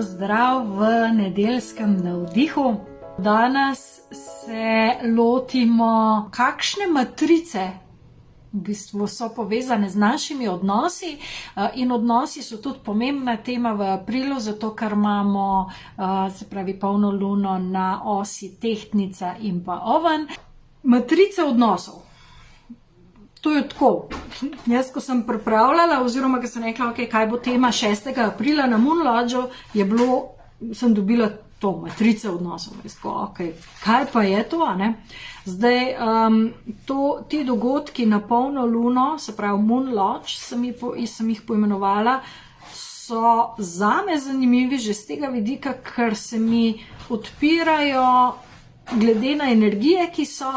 lepo zdrav v nedeljskem navdihu. Danes se lotimo, kakšne matrice v bistvu so povezane z našimi odnosi, in odnosi so tudi pomembna tema v aprilu, zato ker imamo, se pravi, polno luno na osi Tehtnica in pa Oven. Matrice odnosov. To je tako. Jaz, ko sem pripravljala, oziroma ko sem rekla, okay, kaj bo tema 6. aprila na Moon Lodgeu, sem dobila to, matrice odnosov. Okay, kaj pa je to, ne? Zdaj, ti dogodki na polno luno, se pravi Moon Lodge, sem jih poimenovala, so zame zanimivi že z tega vidika, ker se mi odpirajo, glede na energije, ki so,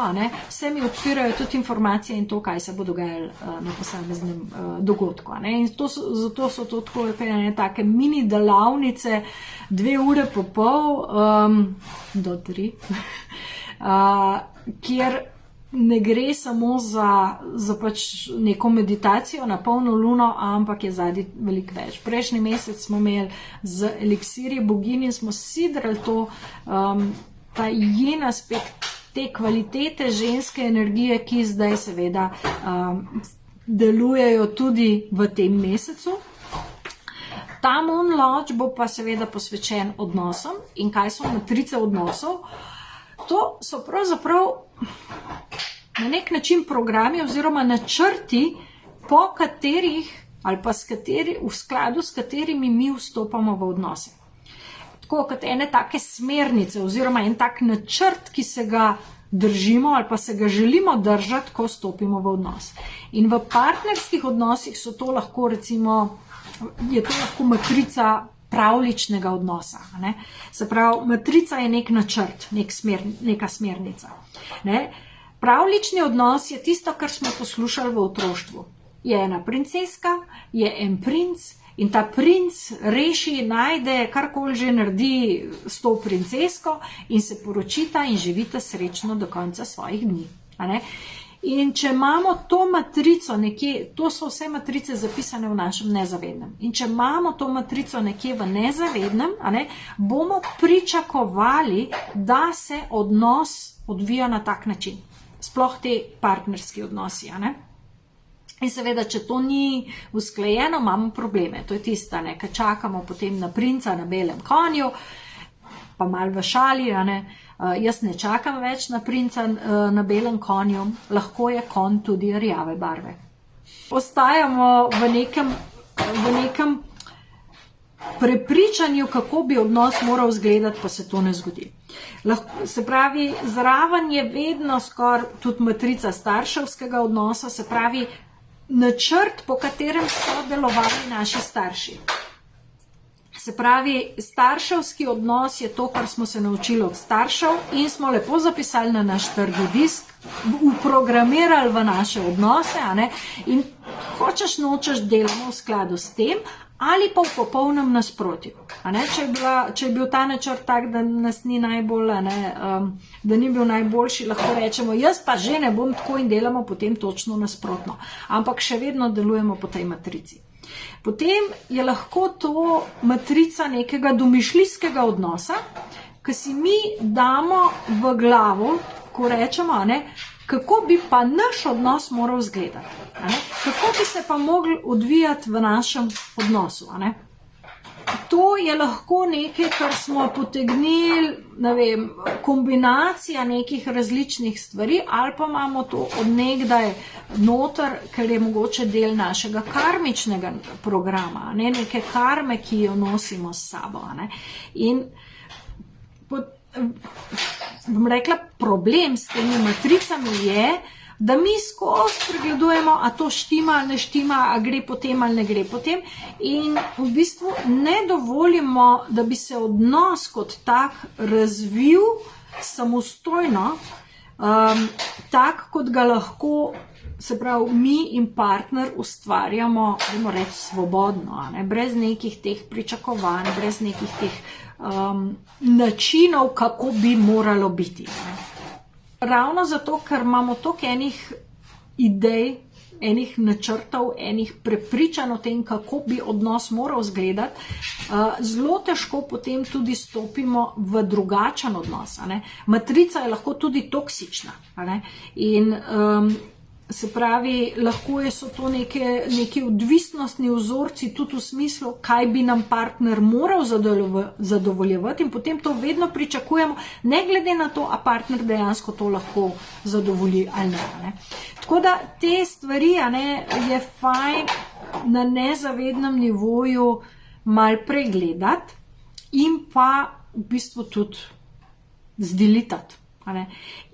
se mi odpirajo tudi informacije in to, kaj se bo dogajalo na posameznem dogodku. In zato so to tako take mini delavnice, 2 ure po pol do 3, kjer ne gre samo za pač neko meditacijo na polno luno, ampak je zadnji veliko več. Prejšnji mesec smo imeli z eliksirji boginj in smo sidrali to, ta yin aspekt, te kvalitete ženske energije, ki zdaj seveda delujejo tudi v tem mesecu. Ta Moon Lodge bo pa seveda posvečen odnosom. In kaj so matrice odnosov? To so pravzaprav na nek način programi oziroma načrti, po katerih ali pa v skladu s katerimi mi vstopamo v odnose. Tako kot ene take smernice oziroma en tak načrt, ki se ga držimo ali pa se ga želimo držati, ko stopimo v odnos. In v partnerskih odnosih je to lahko matrica pravličnega odnosa. Se pravi, matrica je nek načrt, neka smernica. Pravlični odnos je tisto, kar smo poslušali v otroštvu. Je ena princeska, je en princ, in ta princ najde, karkoli že naredi s to princesko in se poročita in živita srečno do konca svojih dni. In če imamo to matrico nekje, to so vse matrice zapisane v našem nezavednem, in če imamo to matrico nekje v nezavednem, bomo pričakovali, da se odnos odvija na tak način. Sploh te partnerski odnosi, In seveda, če to ni usklajeno, imamo probleme. To je tista, ki čakamo potem na princa na belem konju, pa malo v šali, jaz ne čakam več na princa na belem konju, lahko je konj tudi rjave barve. Ostajamo v nekem prepričanju, kako bi odnos moral izgledati, pa se to ne zgodi. Se pravi, zraven je vedno skoraj tudi matrica starševskega odnosa, se pravi, načrt, po katerem so delovali naši starši. Se pravi, starševski odnos je to, kar smo se naučili od staršev in smo lepo zapisali na naš trdi disk, uprogramirali v naše odnose, in hočeš nočeš delamo v skladu s tem ali pa v popolnem nasprotju. Če je bil ta načrt tak, da nas ni najbolj, da ni bil najboljši, lahko rečemo, jaz pa že ne bom tako in delamo potem točno nasprotno. Ampak še vedno delujemo po tej matrici. Potem je lahko to matrica nekega domišljijskega odnosa, ki si mi damo v glavo, ko rečemo, kako bi pa naš odnos moral izgledati. Kako bi se pa mogli odvijati v našem odnosu. To je lahko nekaj, kar smo potegnili, kombinacija nekih različnih stvari, ali pa imamo to od nekdaj noter, ker je mogoče del našega karmičnega programa, neke karme, ki jo nosimo s sabo. In bom rekla, problem s temi matricami je, da mi skozi pregledujemo, a to štima ali ne štima, a gre potem ali ne gre potem, in v bistvu ne dovolimo, da bi se odnos kot tak razvil samostojno, tak, kot ga lahko, se pravi, mi in partner ustvarjamo, bomo reči, svobodno, brez nekih teh pričakovanj, brez nekih teh načinov, kako bi moralo biti. Ravno zato, ker imamo toliko enih idej enih načrtov, enih prepričanj o tem, kako bi odnos moral izgledati, zelo težko potem tudi stopimo v drugačen odnos. Matrica je lahko tudi toksična. In se pravi, lahko so to neki odvisnostni vzorci tudi v smislu, kaj bi nam partner moral zadovoljevati in potem to vedno pričakujemo, ne glede na to, a partner dejansko to lahko zadovolji ali ne. Tako da te stvari je fajn na nezavednem nivoju mal pregledati in pa v bistvu tudi zdelitati.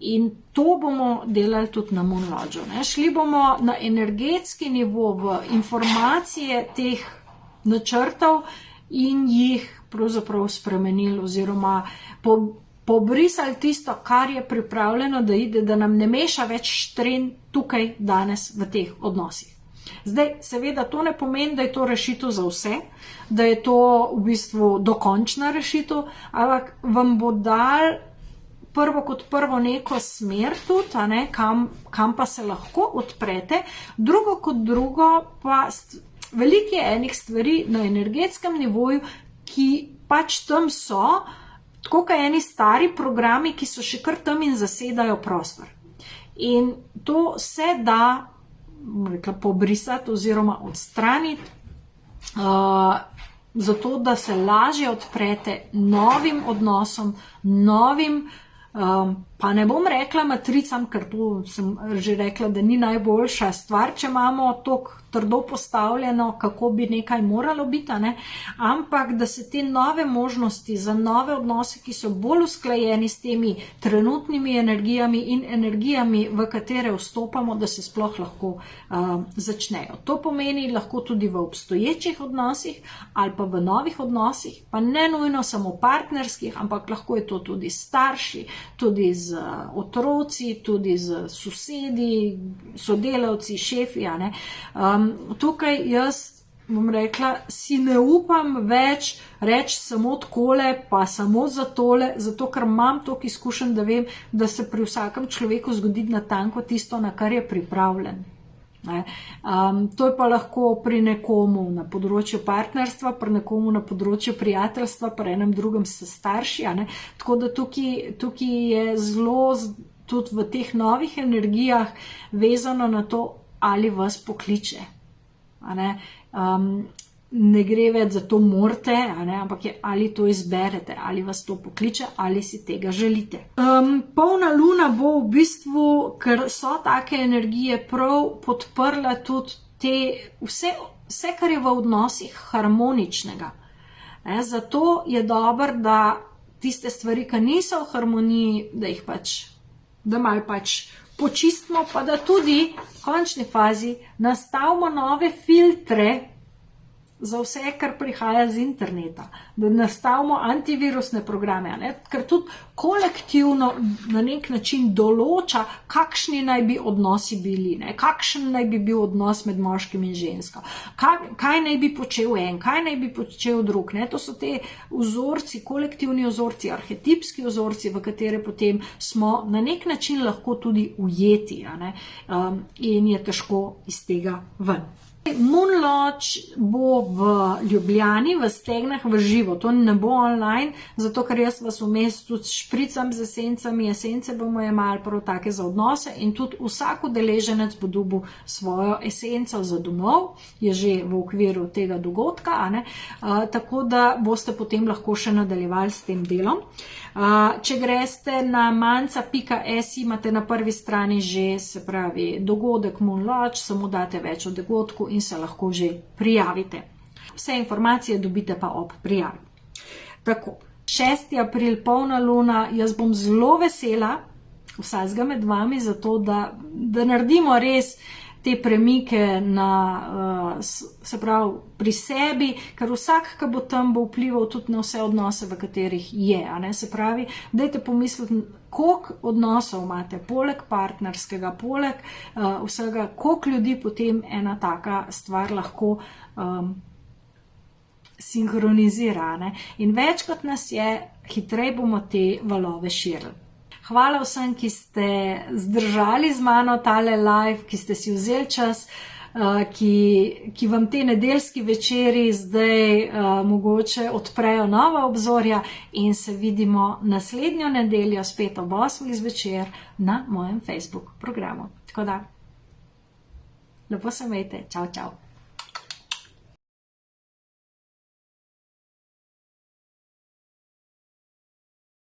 In to bomo delali tudi na Moon Lodgeu. Šli bomo na energetski nivo v informacije teh načrtov in jih pravzaprav spremenili oziroma pobrisali tisto, kar je pripravljeno, da ide, da nam ne meša več štren tukaj danes v teh odnosih. Zdaj, seveda, to ne pomeni, da je to rešitev za vse, da je to v bistvu dokončna rešitev, ampak vam bo dal prvo kot prvo neko smer tudi, kam pa se lahko odprete, drugo kot drugo pa veliko je enih stvari na energetskem nivoju, ki pač tam so, tako kot eni stari programi, ki so še kar tam in zasedajo prostor. In to se da pobrisati oziroma odstraniti, zato da se lažje odprete novim odnosom, novim, pa ne bom rekla matricam, ker to sem že rekla, da ni najboljša stvar, če imamo toliko trdo postavljeno, kako bi nekaj moralo biti, ampak da se te nove možnosti za nove odnose, ki so bolj usklajeni s temi trenutnimi energijami in energijami, v katere vstopamo, da se sploh lahko začnejo. To pomeni lahko tudi v obstoječih odnosih ali pa v novih odnosih, pa ne nujno samo partnerskih, ampak lahko je to tudi starši, tudi z otroci, tudi z sosedi, sodelavci, šefi. Tukaj jaz bom rekla, si ne upam več reči samo takole, pa samo za tole, zato ker imam toliko izkušenj, da vem, da se pri vsakem človeku zgodi natanko tisto, na kar je pripravljen. To je pa lahko pri nekomu na področju partnerstva, pri nekomu na področju prijateljstva, pri enem drugem s starši. Tako da tukaj je zelo tudi v teh novih energijah vezano na to, ali vas pokliče. Ne gre več za to morate, ampak je, ali to izberete, ali vas to pokliče, ali si tega želite. Polna luna bo v bistvu, ker so take energije, prav podprla tudi vse, kar je v odnosih harmoničnega. Zato je dobro, da tiste stvari, ki niso v harmoniji, da malo počistimo, pa da tudi v končni fazi nastavimo nove filtre za vse, kar prihaja z interneta, da nastavimo antivirusne programe, ker tudi kolektivno na nek način določa, kakšni naj bi odnosi bili, kakšen naj bi bil odnos med moškim in žensko, kaj naj bi počel en, kaj naj bi počel drug. To so te vzorci, kolektivni vzorci, arhetipski vzorci, v katere potem smo na nek način lahko tudi ujeti, in je težko iz tega ven. Moon Lodge bo v Ljubljani, v Stegnah, v živo. To ne bo online, zato ker jaz vas vmes tudi špricam z esencami. Esence bomo jemali prav take za odnose in tudi vsak udeleženec bo dobil svojo esenco za domov, je že v okviru tega dogodka, tako da boste potem lahko še nadaljevali s tem delom. Če greste na manca.si, imate na prvi strani že, se pravi, dogodek Moon Lodge, samo date več o dogodku in se lahko že prijavite. Vse informacije dobite pa ob prijavi. Tako, 6. april, polna luna, jaz bom zelo vesela vsakega med vami, zato da naredimo res te premike se pravi, pri sebi, ker vsak, ki bo tam, bo vplival tudi na vse odnose, v katerih je. Se pravi, dajte pomisliti, koliko odnosov imate, poleg partnerskega, poleg vsega, koliko ljudi potem ena taka stvar lahko sinhronizira. In več kot nas je, hitreje bomo te valove širili. Hvala vsem, ki ste zdržali z mano tale live, ki ste si vzeli čas, ki vam te nedeljski večeri zdaj mogoče odprejo nova obzorja in se vidimo naslednjo nedeljo spet ob 8 zvečer na mojem Facebook programu. Tako da, lepo se imejte. Čau, čau.